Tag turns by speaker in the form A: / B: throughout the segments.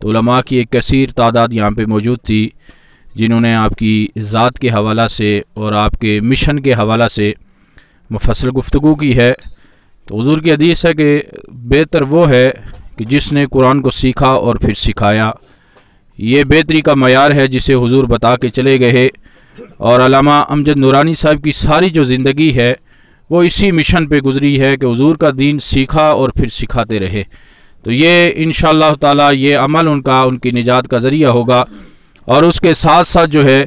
A: تو علماء کی ایک کثیر تعداد یہاں پہ موجود تھی جنہوں نے آپ کی ذات کے حوالہ سے اور آپ کے مشن کے حوالہ سے مفصل گفتگو کی ہے۔ تو حضور کی حدیث ہے کہ بہتر وہ ہے کہ جس نے قرآن کو سیکھا اور پھر سکھایا، یہ بہتری کا معیار ہے جسے حضور بتا کے چلے گئے۔ اور علامہ امجد نورانی صاحب کی ساری جو زندگی ہے وہ اسی مشن پہ گزری ہے کہ حضور کا دین سیکھا اور پھر سکھاتے رہے۔ تو یہ انشاءاللہ تعالی یہ عمل ان کی نجات کا ذریعہ ہوگا۔ اور اس کے ساتھ ساتھ جو ہے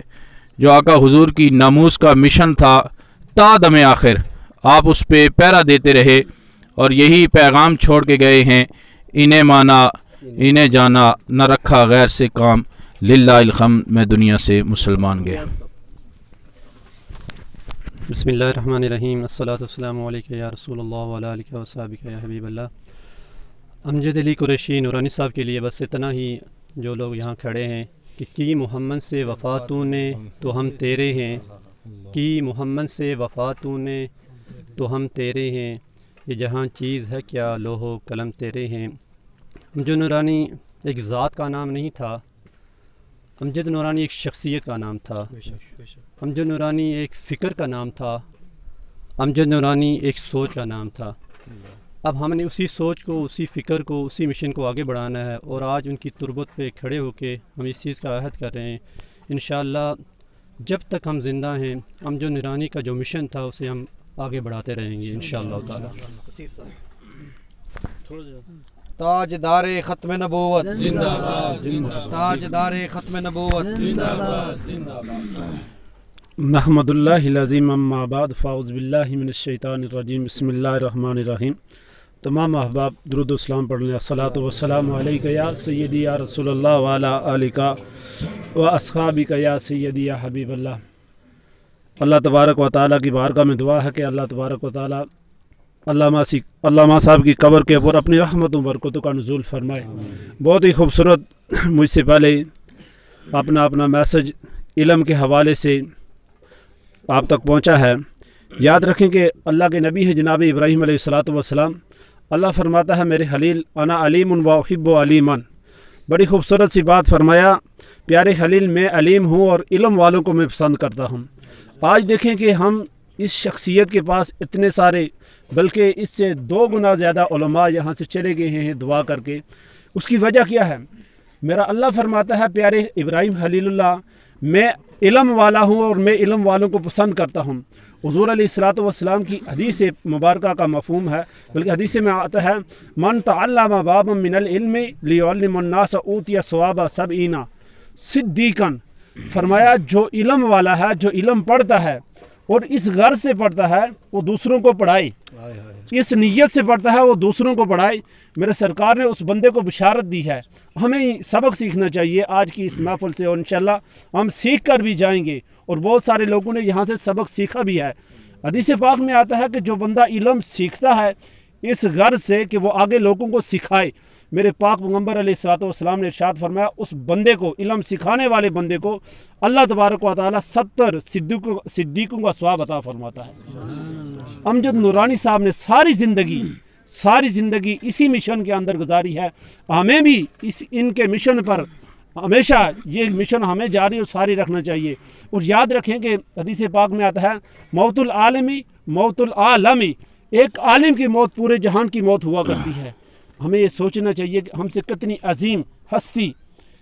A: جو آقا حضور کی ناموس کا مشن تھا تا دم آخر آپ اس پہ پیرا دیتے رہے اور یہی پیغام چھوڑ کے گئے ہیں، انہیں مانا انہیں جانا نہ رکھا غیر سے کام، للہ الحمد میں دنیا سے مسلمان گیا۔
B: بسم اللہ الرحمن الرحیم، الصلاۃ والسلام علیکہ یا رسول اللہ وعلی آلہ وصحبہ یا حبیب اللہ۔ امجد علی قریشی نورانی صاحب کے لیے بس اتنا ہی، جو لوگ یہاں کھڑے ہیں کہ کی محمد سے وفاتوں نے تو ہم تیرے ہیں، کی محمد سے وفاتوں نے تو ہم تیرے ہیں، یہ جہاں چیز ہے کیا لوح و قلم تیرے ہیں۔ امجد نورانی ایک ذات کا نام نہیں تھا، امجد نورانی ایک شخصیت کا نام تھا، امجد نورانی ایک فکر کا نام تھا، امجد نورانی ایک سوچ کا نام تھا۔ اب ہم نے اسی سوچ کو، اسی فکر کو، اسی مشن کو آگے بڑھانا ہے، اور آج ان کی تربت پہ کھڑے ہو کے ہم اس چیز کا عہد کر رہے ہیں انشاءاللہ جب تک ہم زندہ ہیں امجد نورانی کا جو مشن تھا اسے ہم آگے بڑھاتے رہیں گے انشاءاللہ تعالی۔
C: تاجدار ختم نبوت زندہ باد، تاجدار ختم نبوت زندہ باد۔
D: محمد اللہ العظیم، اما بعد، فاعوذ باللہ من الشیطان الرجیم، بسم اللہ الرحمن الرحیم۔ تمام احباب درود و اسلام پڑھ لیں۔ الصلاۃ والسلام علیکہ یا سیدی یا رسول اللہ وعلی آلہ و اصحابہ یا سیدی یا حبیب اللہ۔ اللہ تبارک و تعالیٰ کی بارگاہ میں دعا ہے کہ اللہ تبارک و تعالیٰ علامہ صاحب کی قبر کے اوپر اپنی رحمتوں برکتوں کا نزول فرمائے۔ بہت ہی خوبصورت مجھ سے پہلے اپنا میسج علم کے حوالے سے آپ تک پہنچا ہے۔ یاد رکھیں کہ اللہ کے نبی ہے جناب ابراہیم علیہ الصلاۃ والسلام۔ اللہ فرماتا ہے میرے خلیل انا علیم و احب علیمن، بڑی خوبصورت سی بات فرمایا، پیارے خلیل میں علیم ہوں اور علم والوں کو میں پسند کرتا ہوں۔ آج دیکھیں کہ ہم اس شخصیت کے پاس اتنے سارے، بلکہ اس سے 2 گنا زیادہ علماء یہاں سے چلے گئے ہیں دعا کر کے۔ اس کی وجہ کیا ہے؟ میرا اللہ فرماتا ہے پیارے ابراہیم خلیل اللہ میں علم والا ہوں اور میں علم والوں کو پسند کرتا ہوں۔ حضور علیہ الصلوۃ والسلام کی حدیث مبارکہ کا مفہوم ہے، بلکہ حدیث میں آتا ہے من تعلم بابا من العلم لیعلم الناس اوتی ثواب 70 صدیقا، فرمایا جو علم والا ہے، جو علم پڑھتا ہے اور اس غرض سے پڑھتا ہے وہ دوسروں کو پڑھائے، اس نیت سے پڑھتا ہے وہ دوسروں کو پڑھائے، میرے سرکار نے اس بندے کو بشارت دی ہے۔ ہمیں سبق سیکھنا چاہیے آج کی اس محفل سے، اور انشاءاللہ ہم سیکھ کر بھی جائیں گے، اور بہت سارے لوگوں نے یہاں سے سبق سیکھا بھی ہے۔ حدیث پاک میں آتا ہے کہ جو بندہ علم سیکھتا ہے اس غرض سے کہ وہ آگے لوگوں کو سکھائے، میرے پاک پیغمبر علیہ الصلوۃ والسلام نے ارشاد فرمایا اس بندے کو، علم سکھانے والے بندے کو اللہ تبارک و تعالیٰ 70 صدیقوں کا ثواب عطا فرماتا ہے۔ امجد نورانی صاحب نے ساری زندگی اسی مشن کے اندر گزاری ہے۔ ہمیں بھی ان کے مشن پر ہمیشہ یہ مشن ہمیں جاری اور ساری رکھنا چاہیے۔ اور یاد رکھیں کہ حدیث پاک میں آتا ہے موت العالمی موت العالمی، ایک عالم کی موت پورے جہان کی موت ہوا کرتی ہے۔ ہمیں یہ سوچنا چاہیے کہ ہم سے کتنی عظیم ہستی،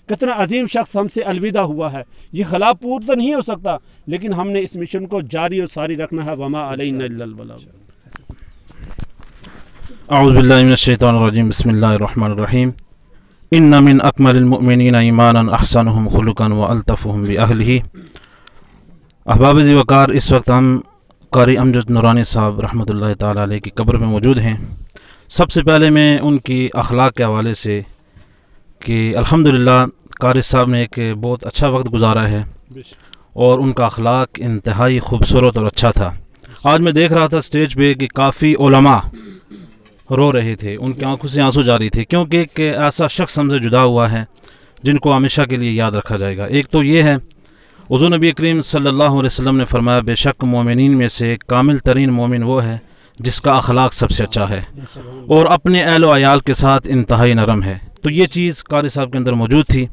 D: کتنا عظیم شخص ہم سے الوداع ہوا ہے۔ یہ خلاف پور تو نہیں ہو سکتا، لیکن ہم نے اس مشن کو جاری اور ساری رکھنا ہے۔ وما علینا الا البلاغ۔
A: اعوذ باللہ من الشیطان الرجیم، بسم اللہ الرحمن الرحیم۔ ان من اکمل المؤمنین ایمانا احسنهم خلقا والطفهم باہلہ۔ احباب ذی وقار، اس وقت ہم قاری امجد نورانی صاحب رحمۃ اللہ تعالی علیہ کی قبر میں موجود ہیں۔ سب سے پہلے میں ان کی اخلاق کے حوالے سے کہ الحمدللہ قاری صاحب نے ایک بہت اچھا وقت گزارا ہے اور ان کا اخلاق انتہائی خوبصورت اور اچھا تھا۔ آج میں دیکھ رہا تھا سٹیج پہ کہ کافی علماء رو رہے تھے، ان کی آنکھوں سے آنسو جاری تھے، کیونکہ ایک ایسا شخص ہم سے جدا ہوا ہے جن کو ہمیشہ کے لیے یاد رکھا جائے گا۔ ایک تو یہ ہے حضور نبی کریم صلی اللہ علیہ وسلم نے فرمایا بے شک مومنین میں سے کامل ترین مومن وہ ہے جس کا اخلاق سب سے اچھا ہے اور اپنے اہل و عیال کے ساتھ انتہائی نرم ہے۔ تو یہ چیز قاری صاحب کے اندر موجود تھی.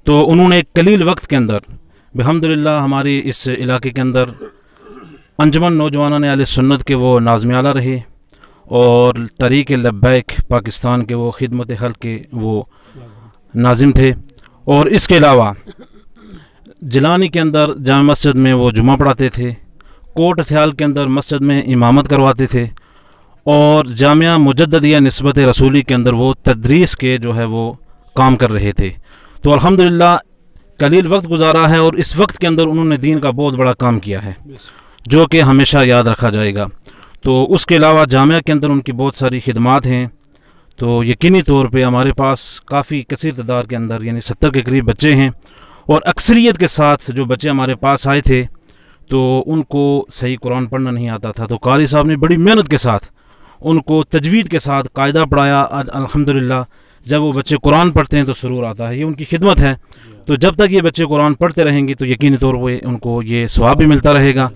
A: تو انہوں نے قلیل وقت کے اندر الحمدللہ ہماری اس علاقے کے اندر انجمن نوجوانان اہل سنت کے وہ ناظم اعلیٰ رہے اور طریق لبیک پاکستان کے وہ خدمت خلق کے وہ ناظم تھے. اور اس کے علاوہ جیلانی کے اندر جامع مسجد میں وہ جمعہ پڑھاتے تھے، کوٹ اتھیال کے اندر مسجد میں امامت کرواتے تھے، اور جامعہ مجددیہ نسبت رسولی کے اندر وہ تدریس کے جو ہے وہ کام کر رہے تھے. تو الحمدللہ قلیل وقت گزارا ہے اور اس وقت کے اندر انہوں نے دین کا بہت بڑا کام کیا ہے جو کہ ہمیشہ یاد رکھا جائے گا. تو اس کے علاوہ جامعہ کے اندر ان کی بہت ساری خدمات ہیں. تو یقینی طور پہ ہمارے پاس کافی کثیر تعداد کے اندر یعنی 70 کے قریب بچے ہیں، اور اکثریت کے ساتھ جو بچے ہمارے پاس آئے تھے تو ان کو صحیح قرآن پڑھنا نہیں آتا تھا. تو قاری صاحب نے بڑی محنت کے ساتھ ان کو تجوید کے ساتھ قاعدہ پڑھایا. الحمدللہ جب وہ بچے قرآن پڑھتے ہیں تو سرور آتا ہے، یہ ان کی خدمت ہے. تو جب تک یہ بچے قرآن پڑھتے رہیں گے تو یقینی طور پہ ان کو یہ ثواب بھی ملتا رہے گا.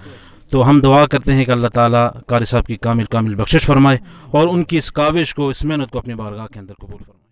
A: تو ہم دعا کرتے ہیں کہ اللہ تعالیٰ قاری صاحب کی کامل بخشش فرمائے اور ان کی اس کاوش کو، اس محنت کو اپنی بارگاہ کے اندر قبول فرمائے.